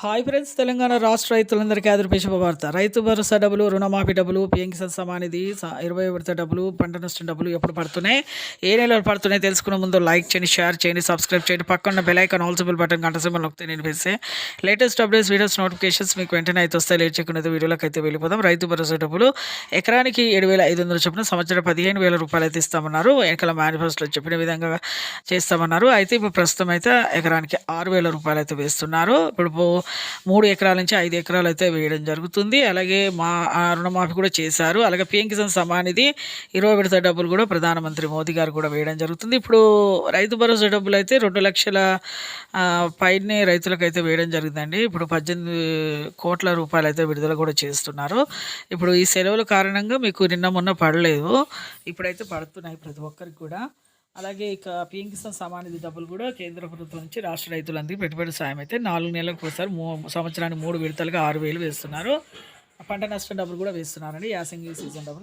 Hi friends, Telangana రాష్ట్ర రైతులందరికీ ఆదర్శ శుభవార్త. రైతు భరోసా డబ్బులు, రుణమాఫీ డబ్బులు, పిఎం కిసాన్ సమానిధి 20 విడత డబ్బులు, పంట నష్టం డబ్బులు ఎప్పుడు పడుతున్నాయి, ఏ నెలలో పడుతున్నాయి తెలుసుకునే ముందు లైక్ చేయండి, షేర్ చేయండి, సబ్స్క్రైబ్ చేయండి. పక్కన bell icon all symbol button గంట సింబల్ నొక్కితే నేను వేసే లేటెస్ట్ అప్డేట్స్, వీడియోస్, నోటిఫికేషన్స్ మీకు వెంటనే అయితే వస్తాయి. లేట్ చేయకుండా వీడియోలోకి అయితే వెళ్ళిపోదాం. రైతు భరోసా డబ్బులు ఎకరానికి 7,500 చొప్పున సంవత్సరం 15,000 రూపాయలు అయితే ఇస్తామన్నారు. ఎకల మేనిఫెస్టోలో చెప్పిన విధంగా చేస్తామన్నారు. అయితే ఇప్పుడు ప్రస్తుతం అయితే ఎకరానికి 6,000 రూపాయలు అయితే వేస్తున్నారు. ఇప్పుడు 3 ఎకరాల నుంచి 5 ఎకరాలు అయితే వేయడం జరుగుతుంది. అలాగే రుణమాఫీ కూడా చేశారు. అలాగే పిఎం కిసాన్ సమానిధి 20 విడత డబ్బులు కూడా ప్రధానమంత్రి మోదీ గారు కూడా వేయడం జరుగుతుంది. ఇప్పుడు రైతు భరోసా డబ్బులు అయితే 2 లక్షల పైనే రైతులకు అయితే వేయడం జరిగిందండి. ఇప్పుడు 18 కోట్ల రూపాయలు అయితే విడుదల కూడా చేస్తున్నారు. ఇప్పుడు ఈ సెలవుల కారణంగా మీకు నిన్న మొన్న పడలేదు, ఇప్పుడైతే పడుతున్నాయి ప్రతి ఒక్కరికి కూడా. అలాగే ఇక పిఎం కిసాన్ సమానిధి డబ్బులు కూడా కేంద్ర ప్రభుత్వం నుంచి రాష్ట్ర రైతులందరికీ పెట్టుబడి సాయం అయితే 4 నెలలకు ఒకసారి సంవత్సరానికి 3 విడతలుగా 6,000 వేస్తున్నారు. పంట నష్టం డబ్బులు కూడా వేస్తున్నారండి. యాసంగి సీజన్ డబ్బులు